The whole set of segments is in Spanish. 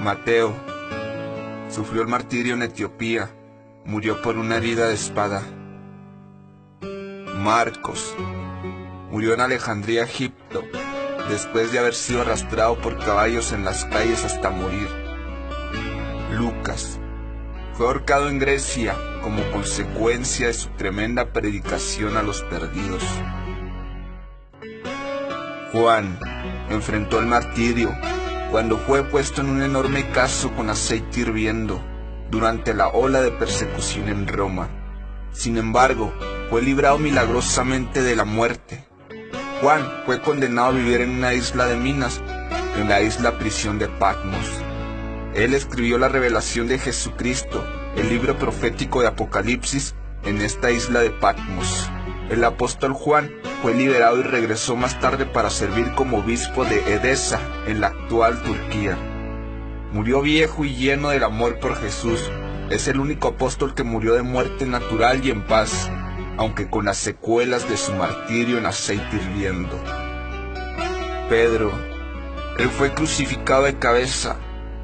Mateo sufrió el martirio en Etiopía, murió por una herida de espada. Marcos murió en Alejandría, Egipto, después de haber sido arrastrado por caballos en las calles hasta morir. Lucas fue ahorcado en Grecia como consecuencia de su tremenda predicación a los perdidos. Juan enfrentó el martirio cuando fue puesto en un enorme cazo con aceite hirviendo durante la ola de persecución en Roma. Sin embargo, fue librado milagrosamente de la muerte. Juan fue condenado a vivir en una isla de minas, en la isla prisión de Patmos. Él escribió la revelación de Jesucristo, el libro profético de Apocalipsis, en esta isla de Patmos. El apóstol Juan fue liberado y regresó más tarde para servir como obispo de Edesa, en la actual Turquía. Murió viejo y lleno del amor por Jesús. Es el único apóstol que murió de muerte natural y en paz, aunque con las secuelas de su martirio en aceite hirviendo. Pedro, él fue crucificado de cabeza.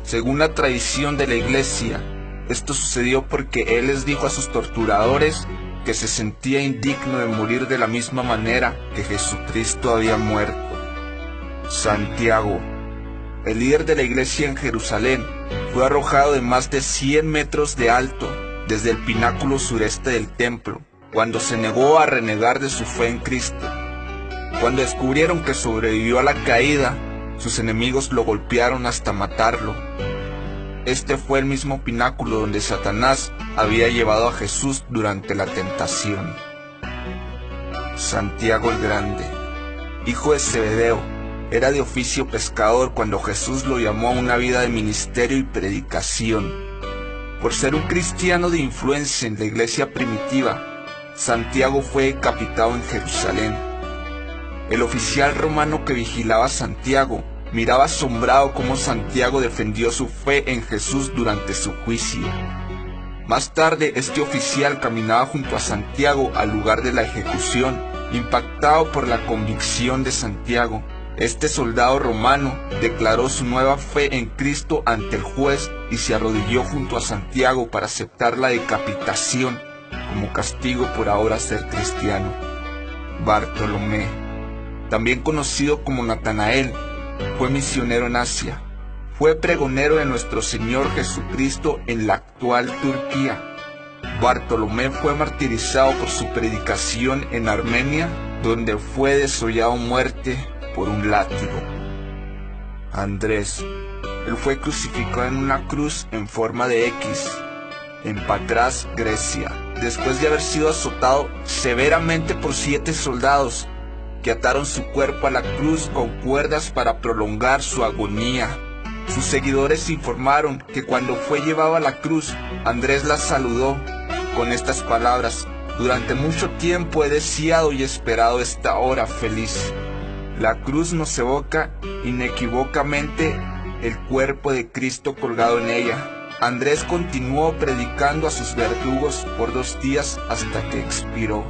Según la tradición de la iglesia, esto sucedió porque él les dijo a sus torturadores que se sentía indigno de morir de la misma manera que Jesucristo había muerto. Santiago, el líder de la iglesia en Jerusalén, fue arrojado de más de 100 metros de alto desde el pináculo sureste del templo, cuando se negó a renegar de su fe en Cristo. Cuando descubrieron que sobrevivió a la caída, sus enemigos lo golpearon hasta matarlo. Este fue el mismo pináculo donde Satanás había llevado a Jesús durante la tentación. Santiago el Grande, hijo de Zebedeo, era de oficio pescador cuando Jesús lo llamó a una vida de ministerio y predicación. Por ser un cristiano de influencia en la iglesia primitiva, Santiago fue decapitado en Jerusalén. El oficial romano que vigilaba a Santiago miraba asombrado cómo Santiago defendió su fe en Jesús durante su juicio. Más tarde, este oficial caminaba junto a Santiago al lugar de la ejecución, impactado por la convicción de Santiago. Este soldado romano declaró su nueva fe en Cristo ante el juez y se arrodilló junto a Santiago para aceptar la decapitación como castigo por ahora ser cristiano. Bartolomé, también conocido como Natanael, fue misionero en Asia. Fue pregonero de nuestro Señor Jesucristo en la actual Turquía. Bartolomé fue martirizado por su predicación en Armenia, donde fue desollado a muerte por un látigo. Andrés, él fue crucificado en una cruz en forma de X, en Patras, Grecia, después de haber sido azotado severamente por 7 soldados, que ataron su cuerpo a la cruz con cuerdas para prolongar su agonía. Sus seguidores informaron que cuando fue llevado a la cruz, Andrés la saludó con estas palabras: durante mucho tiempo he deseado y esperado esta hora feliz. La cruz nos evoca inequívocamente el cuerpo de Cristo colgado en ella. Andrés continuó predicando a sus verdugos por 2 días hasta que expiró.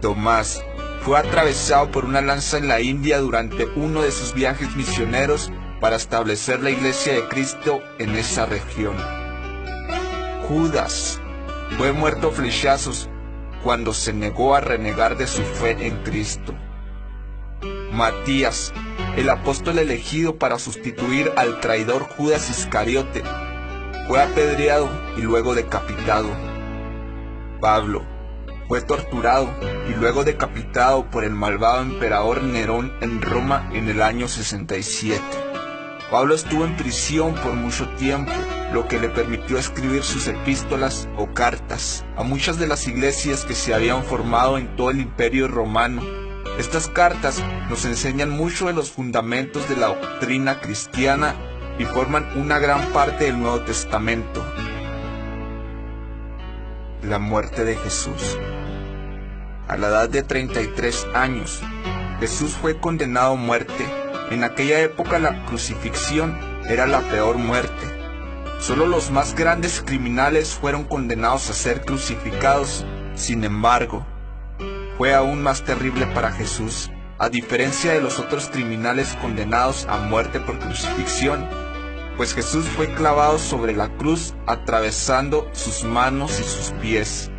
Tomás fue atravesado por una lanza en la India durante uno de sus viajes misioneros para establecer la iglesia de Cristo en esa región. Judas fue muerto a flechazos cuando se negó a renegar de su fe en Cristo. Matías, el apóstol elegido para sustituir al traidor Judas Iscariote, fue apedreado y luego decapitado. Pablo fue torturado y luego decapitado por el malvado emperador Nerón en Roma en el año 67. Pablo estuvo en prisión por mucho tiempo, lo que le permitió escribir sus epístolas o cartas a muchas de las iglesias que se habían formado en todo el Imperio Romano. Estas cartas nos enseñan mucho de los fundamentos de la doctrina cristiana y forman una gran parte del Nuevo Testamento. La muerte de Jesús. A la edad de 33 años, Jesús fue condenado a muerte. En aquella época la crucifixión era la peor muerte. Solo los más grandes criminales fueron condenados a ser crucificados. Sin embargo, fue aún más terrible para Jesús. A diferencia de los otros criminales condenados a muerte por crucifixión, pues Jesús fue clavado sobre la cruz, atravesando sus manos y sus pies.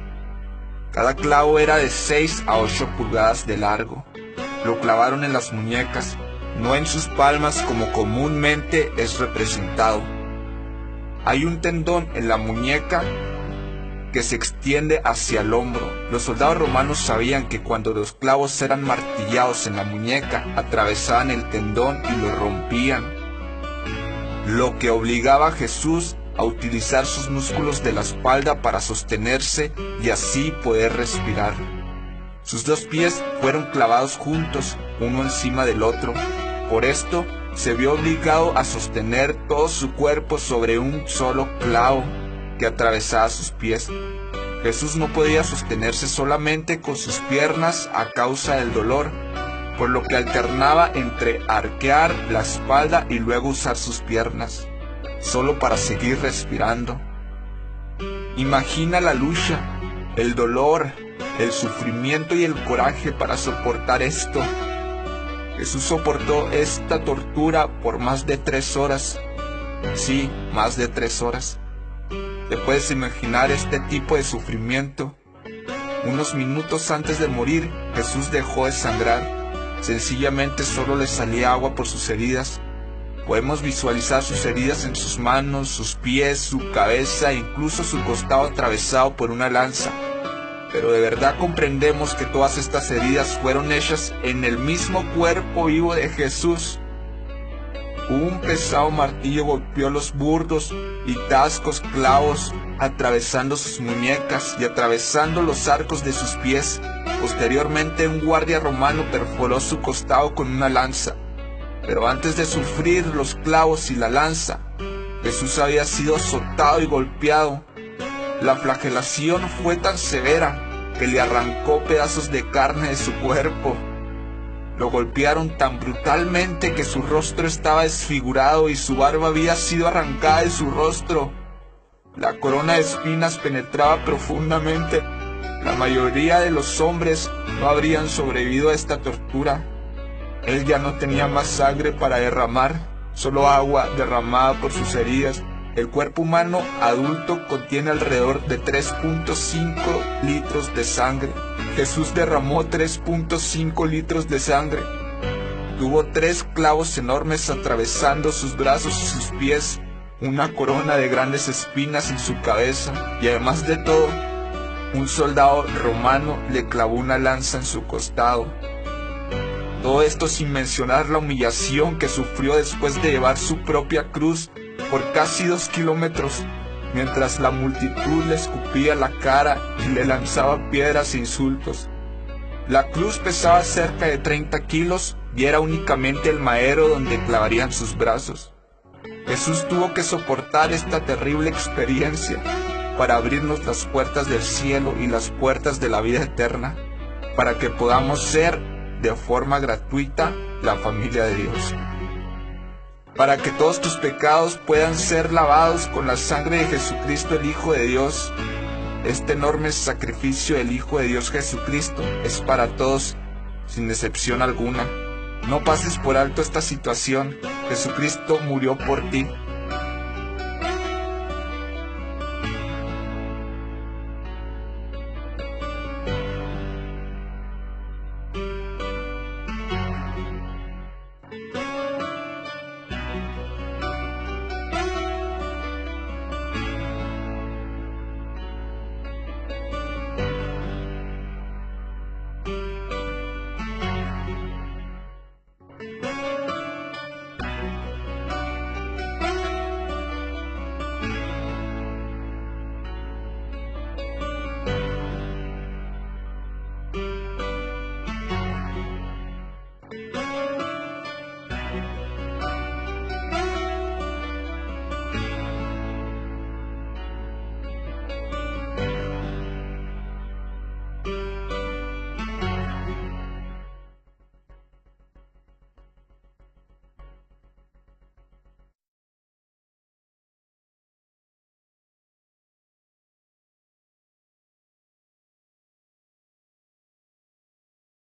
Cada clavo era de 6 a 8 pulgadas de largo. Lo clavaron en las muñecas, no en sus palmas como comúnmente es representado. Hay un tendón en la muñeca que se extiende hacia el hombro. Los soldados romanos sabían que cuando los clavos eran martillados en la muñeca, atravesaban el tendón y lo rompían, lo que obligaba a Jesús a utilizar sus músculos de la espalda para sostenerse y así poder respirar. Sus 2 pies fueron clavados juntos, uno encima del otro. Por esto, se vio obligado a sostener todo su cuerpo sobre un solo clavo que atravesaba sus pies. Jesús no podía sostenerse solamente con sus piernas a causa del dolor, por lo que alternaba entre arquear la espalda y luego usar sus piernas, solo para seguir respirando. Imagina la lucha, el dolor, el sufrimiento y el coraje para soportar esto. Jesús soportó esta tortura por más de 3 horas. Sí, más de 3 horas. ¿Te puedes imaginar este tipo de sufrimiento? Unos minutos antes de morir, Jesús dejó de sangrar. Sencillamente solo le salía agua por sus heridas. Podemos visualizar sus heridas en sus manos, sus pies, su cabeza e incluso su costado atravesado por una lanza. Pero de verdad comprendemos que todas estas heridas fueron hechas en el mismo cuerpo vivo de Jesús. Un pesado martillo golpeó los burdos y tascos clavos, atravesando sus muñecas y atravesando los arcos de sus pies. Posteriormente, un guardia romano perforó su costado con una lanza. Pero antes de sufrir los clavos y la lanza, Jesús había sido azotado y golpeado. La flagelación fue tan severa que le arrancó pedazos de carne de su cuerpo. Lo golpearon tan brutalmente que su rostro estaba desfigurado y su barba había sido arrancada de su rostro. La corona de espinas penetraba profundamente. La mayoría de los hombres no habrían sobrevivido a esta tortura. Él ya no tenía más sangre para derramar, solo agua derramada por sus heridas. El cuerpo humano adulto contiene alrededor de 3.5 litros de sangre. Jesús derramó 3.5 litros de sangre. Tuvo 3 clavos enormes atravesando sus brazos y sus pies, una corona de grandes espinas en su cabeza y además de todo, un soldado romano le clavó una lanza en su costado. Todo esto sin mencionar la humillación que sufrió después de llevar su propia cruz por casi 2 kilómetros, mientras la multitud le escupía la cara y le lanzaba piedras e insultos. La cruz pesaba cerca de 30 kilos y era únicamente el madero donde clavarían sus brazos. Jesús tuvo que soportar esta terrible experiencia para abrirnos las puertas del cielo y las puertas de la vida eterna, para que podamos ser de forma gratuita la familia de Dios. Para que todos tus pecados puedan ser lavados con la sangre de Jesucristo, el Hijo de Dios. Este enorme sacrificio del Hijo de Dios Jesucristo es para todos, sin excepción alguna. No pases por alto esta situación. Jesucristo murió por ti.